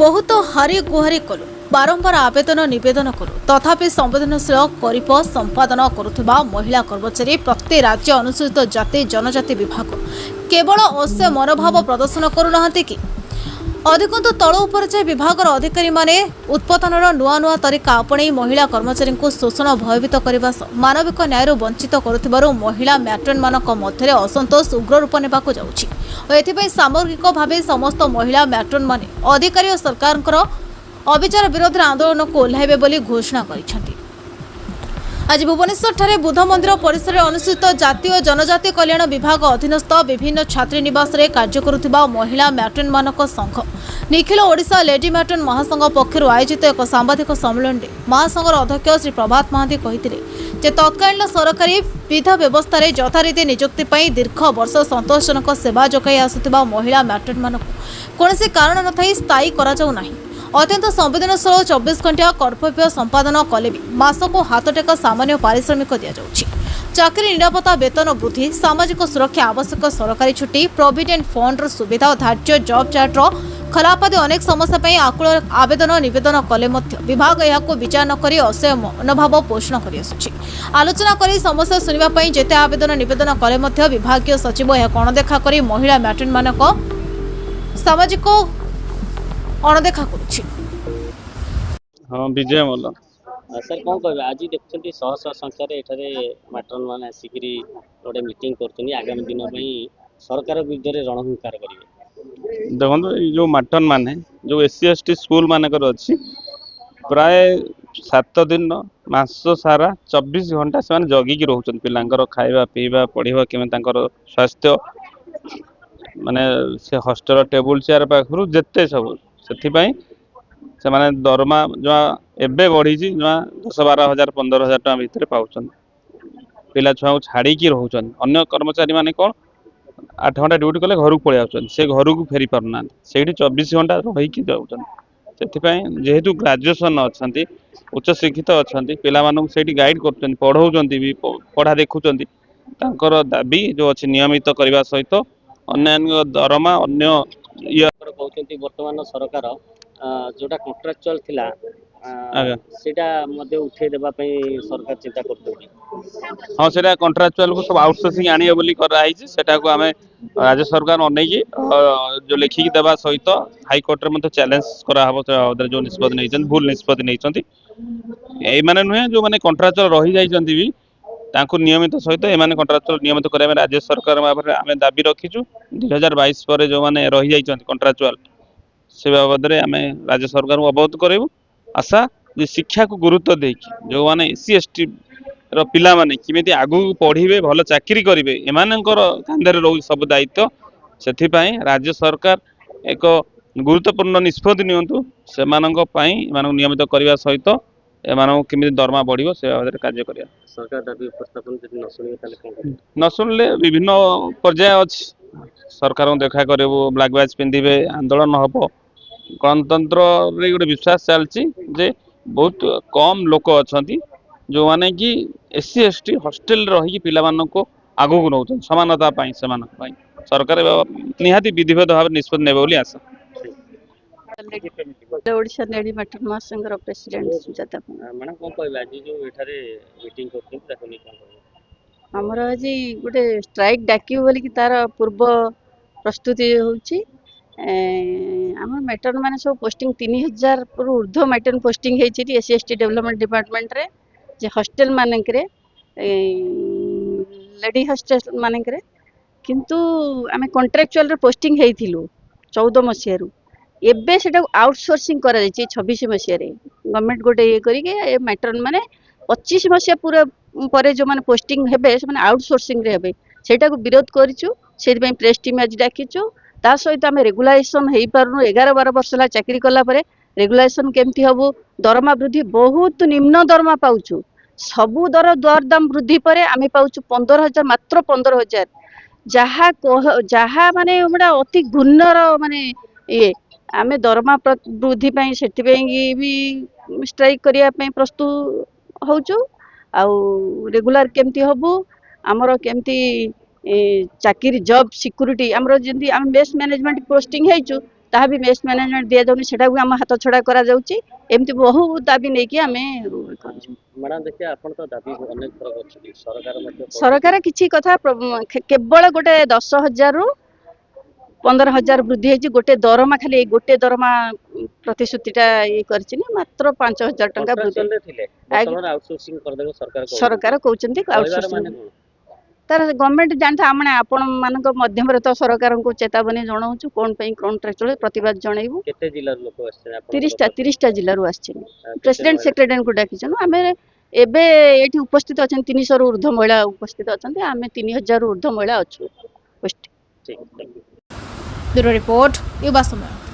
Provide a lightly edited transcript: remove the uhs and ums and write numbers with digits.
ବହୁତ ହାରି ଗୁହାରି କଲୁ ବାରମ୍ବାର ଆବେଦନ ନିବେଦନ କରୁ ତଥାପି ସମ୍ବେଦନଶୀଳ କରିପ ସମ୍ପାଦନ କରୁଥିବା ମହିଳା କର୍ମଚାରୀ ପ୍ରତି ରାଜ୍ୟ ଅନୁସୂଚିତ ଜାତି ଜନଜାତି ବିଭାଗ କେବଳ ଅସ୍ୟ ମନୋଭାବ ପ୍ରଦର୍ଶନ କରୁନାହାନ୍ତି କି ଅଧିକନ୍ତୁ ତଳ ଉପରେ ଯାଇ ବିଭାଗର ଅଧିକାରୀମାନେ ଉତ୍ପାଦନର ନୂଆ ନୂଆ ତରିକା ଆପଣେଇ ମହିଳା କର୍ମଚାରୀଙ୍କୁ ଶୋଷଣ ଭୟଭୀତ କରିବା ସହ ମାନବିକ ନ୍ୟାୟରୁ ବଞ୍ଚିତ କରୁଥିବାରୁ ମହିଳା ମ୍ୟାଟ୍ରନ୍ମାନଙ୍କ ମଧ୍ୟରେ ଅସନ୍ତୋଷ ଉଗ୍ର ରୂପ ନେବାକୁ ଯାଉଛି ଓ ଏଥିପାଇଁ ସାମଗ୍ରିକ ଭାବେ ସମସ୍ତ ମହିଳା ମ୍ୟାଟ୍ରନ୍ମାନେ ଅଧିକାରୀ ଓ ସରକାରଙ୍କର ଅବିଚାର ବିରୋଧରେ ଆନ୍ଦୋଳନକୁ ଓହ୍ଲାଇବେ ବୋଲି ଘୋଷଣା କରିଛନ୍ତି। ଆଜି ଭୁବନେଶ୍ୱରଠାରେ ବୁଦ୍ଧ ମନ୍ଦିର ପରିସରରେ ଅନୁଷ୍ଠିତ ଜାତୀୟ ଓ ଜନଜାତି କଲ୍ୟାଣ ବିଭାଗ ଅଧୀନସ୍ଥ ବିଭିନ୍ନ ଛାତ୍ରୀ ନିବାସରେ କାର୍ଯ୍ୟ କରୁଥିବା ମହିଳା ମ୍ୟାଟ୍ରନ୍ମାନଙ୍କ ସଂଘ ନିଖିଳ ଓଡ଼ିଶା ଲେଡି ମ୍ୟାଟ୍ରନ୍ ମହାସଂଘ ପକ୍ଷରୁ ଆୟୋଜିତ ଏକ ସାମ୍ବାଦିକ ସମ୍ମିଳନୀରେ ମହାସଂଘର ଅଧ୍ୟକ୍ଷ ଶ୍ରୀ ପ୍ରଭାତ ମହାନ୍ତି କହିଥିଲେ ଯେ ତତ୍କାଳୀନ ସରକାରୀ ବିଧ ବ୍ୟବସ୍ଥାରେ ଯଥାରୀତି ନିଯୁକ୍ତି ପାଇଁ ଦୀର୍ଘ ବର୍ଷ ସନ୍ତୋଷଜନକ ସେବା ଯୋଗାଇ ଆସୁଥିବା ମହିଳା ମ୍ୟାଟ୍ରନ୍ମାନଙ୍କୁ କୌଣସି କାରଣ ନଥାଇ ସ୍ଥାୟୀ କରାଯାଉ ନାହିଁ। ଅତ୍ୟନ୍ତ ସମ୍ବେଦନଶୀଳ 24 ଘଣ୍ଟିଆ କର୍ତ୍ତବ୍ୟ ସମ୍ପାଦନ କଲେ ବି ମାସକୁ ହାତଟେକା ସାମାନ୍ୟ ପାରିଶ୍ରମିକ ଦିଆଯାଉଛି। ଚାକିରି ନିରାପତ୍ତା ବେତନ ବୃଦ୍ଧି ସାମାଜିକ ସୁରକ୍ଷା ଆବଶ୍ୟକ ସରକାରୀ ଛୁଟି ପ୍ରୋଭିଡେଣ୍ଟ ଫଣ୍ଡର ସୁବିଧା ଓ ଧାର୍ଯ୍ୟ ଜବ୍ ଚାର୍ଟର ଖଲାପ ଆଦି ଅନେକ ସମସ୍ୟା ପାଇଁ ଆକୁଳ ଆବେଦନ ନିବେଦନ କଲେ ମଧ୍ୟ ବିଭାଗ ଏହାକୁ ବିଚାର ନ କରି ଅସହ୍ୟ ମନୋଭାବ ପୋଷଣ କରିଆସୁଛି। ଆଲୋଚନା କରି ସମସ୍ୟା ଶୁଣିବା ପାଇଁ ଯେତେ ଆବେଦନ ନିବେଦନ କଲେ ମଧ୍ୟ ବିଭାଗୀୟ ସଚିବ ଏହାକୁ ଅଣଦେଖା କରି ମହିଳା ମ୍ୟାଟ୍ରନ୍ମାନଙ୍କ ସାମାଜିକ ଅଣଦେଖା କରୁଛି। हाँ विजय मल्ल सर कौन कह आज देखते शह शह संख्यार एठारे मैट्रन मैंने आसिक गोटे मीटिंग कर आगामी दिन सरकार विरुद्ध रणहुंकार करेंगे। देखो जो मटन माने जो एससी एसटी स्कूल मानकर अच्छी प्राय 7 दिन मास सारा 24 घंटा से जगिकी रोचन पिलांकर खाइबा पीवा पढ़ा केमी स्वास्थ्य माने से हॉस्टल टेबुल चेयर पाखु जेते सब से माने दरमा जो एबे बढ़ी 10-12,000 15,000 टका भितर पाउछन पिला छुआ छाड़ी रोचन अन्य कर्मचारी माने कौन 8 घंटा ड्यूटी कले घर को पलि आउछन से घर को फेरी पारना से 24 घंटा रही जाऊन से जेहेतु ग्रेजुएशन अच्छा उच्च शिक्षित अच्छा पिला से गाइड कर पढ़ाऊँ भी पढ़ा देखुं दाबी जो अच्छी नियमित करने सहित अन्य दरमा अन्य कहते बर्तमान सरकार जोटा कॉन्ट्रैक्चुअल थिला सेटा मध्ये उठे देबा पई सरकार चिंता करते। हाँ से कॉन्ट्रैक्चुअल को सब आउटसोर्सिंग आनिए बोली कराई सेटा को आमे राज्य सरकार अनेकी जो लिखिकी देवा सहित हाईकोर्ट रे चैलेंज करा हबो जो निष्पत्ति नहीं भूल निष्पत्ति नहीं माने नुहे जो माने कॉन्ट्रैक्चुअल रही जाइछन्ती भी तांको नियमित सहित एमाने कॉन्ट्रैक्चुअल नियमित करिया राज्य सरकार भाबरे आमे दाबी रखिछु 2022 पर जो माने रही जाइछन्ती कॉन्ट्रैक्चुअल से बाबद में आम राज्य सरकार को अवगत करूँ आशा जे शिक्षा को गुरुत्व देकी जो मैंने एससी एसटी पिला माने किमिति आगु पढ़िबे भल चाकरी करिवे एमानकर कांधरे रहू सब दायित्व से राज्य सरकार एक गुरुत्वपूर्ण निष्पत्ति नियंतु से नियमित करने सहित एम किमिति दरमा बढ़िबो से बाबद कार्य करिया। सरकार दाबी उपस्थापन न सुनिए ताले न सुनले विभिन्न पर्याय अच्छी सरकार को देखा करू ब्लैक बैच पिंधे आंदोलन हम गणतंत्र गोटे विश्वास चलती जे बहुत कम लोक अच्छा जो माने कि एससी एसटी हॉस्टल रही पिला को आगू को नौ समानता से सरकार निहाती विधिवत भाव निष्पत्ति नेबे बोली आशा। ओडिशा लेडी मैट्रन महासंघर प्रेसिडेंट सुजाता मैडम कौन कहबे आज जो एठारे मीटिंग करते ताको नै कोन कहबे हमर आज गोटे स्ट्राइक डाकी बोली कि तार पूर्व प्रस्तुति होउची आम मैट्रन माने सब पोस्टिंग 3000 पर ऊर्ध्व मैट्रन पोस्टिंग हेछि एससी एसटी डेवलपमेंट डिपार्टमेंट रे जे हॉस्टल मानक रे लेडी हॉस्टल मानक रे किंतु आम कॉन्ट्रैक्चुअल रे पोस्टिंग हेइथिलु 14 मसिया एबे सेटा आउटसोर्सिंग करा जायछि 26 मसिया रे गवर्नमेंट गोटे ये करी के मैट्रन माने 25 मसिया पूरा परे जो माने पोस्टिंग हेबे से माने आउटसोर्सिंग रे हेबे सेटा को विरोध करिछु से प्रेस टीम आज डाकिछु ता सहित आम रेगुलेशन हो पारनु 11-12 वर्ष ला चाकरी कला परे रेगुलेशन केमती हबो दरमा वृद्धि बहुत निम्न दरमा पाउछु सबु दर दाम वृद्धि परे आमे पाउछु 15,000 मात्र 15,000 जहा माने हमरा अति घुन्नर माने ये आमे दरमा वृद्धि पई सेति पई भी स्ट्राइक करिया पई प्रस्तुत होउछु आउ रेगुलर केमती हबो हमरो केमती चाकरी जॉब सिक्योरिटी हमरो जंदी हम बेस मैनेजमेंट पोस्टिंग हेचु ତାହା ବି ବେଷ୍ଟ ମ୍ୟାନେଜମେଣ୍ଟ ଦିଆଯାଉନି, ସେଟା ବି ଆମ ହାତ ଛଡ଼ା କରାଯାଉଛି। ଏମିତି ବହୁ ଦାବି ନେଇକି ଆମେ କରୁଛୁ। ମ୍ୟାଡ଼ାମ ଦେଖିବା ଆପଣ ତ ଦାବି ଅନେକ ଥର କରୁଛନ୍ତି, ସରକାର ମଧ୍ୟ ସରକାର କିଛି କଥା କେବଳ ଗୋଟେ 10,000 ରୁ 15,000 ବୃଦ୍ଧି ହେଇଛି। ଗୋଟେ ଦରମା ଖାଲି ଏଇ ଗୋଟେ ଦରମା ପ୍ରତିଶ୍ରୁତିଟା ଇଏ କରିଛି ନା, ମାତ୍ର 5,000 ଟଙ୍କା ବୃଦ୍ଧି। କଣ୍ଟ୍ରାକ୍ଚୁଆଲରେ ଥିଲେ, ବର୍ତ୍ତମାନ ଆଉଟସୋର୍ସିଂ କରିଦେବେ ସରକାର କହୁଛନ୍ତି କହିବାର outsourcing। ମାନେ କଣ? ତାର ଗଭର୍ଣ୍ଣମେଣ୍ଟ ଜାଣିଥା, ଆମେ ଆପଣ ମାନଙ୍କ ମାଧ୍ୟମରେ ତ ସରକାରଙ୍କୁ ଚେତାବନୀ ଜଣାଉଛୁ, କ'ଣ ପାଇଁ କଣ୍ଟ୍ରାକ୍ଚୁଆଲ ପ୍ରତିବାଦ ଜଣାଇବୁ। କେତେ ଜିଲ୍ଲାରୁ ଲୋକ ଆସିଛନ୍ତି ଆପଣ? 30ଟା ଜିଲ୍ଲାରୁ ଆସିଛି। କେତେ ପ୍ରେସିଡେଣ୍ଟ ମହିଳା? ସେକ୍ରେଟାରୀଙ୍କୁ ଡାକିଛୁ। ଆମେ ଏବେ ଏଠି ଉପସ୍ଥିତ ଅଛନ୍ତି 300ରୁ ଉର୍ଦ୍ଧ୍ୱ ମହିଳା ଉପସ୍ଥିତ ଅଛନ୍ତି। ଆମେ 3,000ରୁ ଉର୍ଦ୍ଧ୍ୱ ମହିଳା ଅଛୁ। ଠିକ, thank you। Bureau report, Yuva ସମୟ।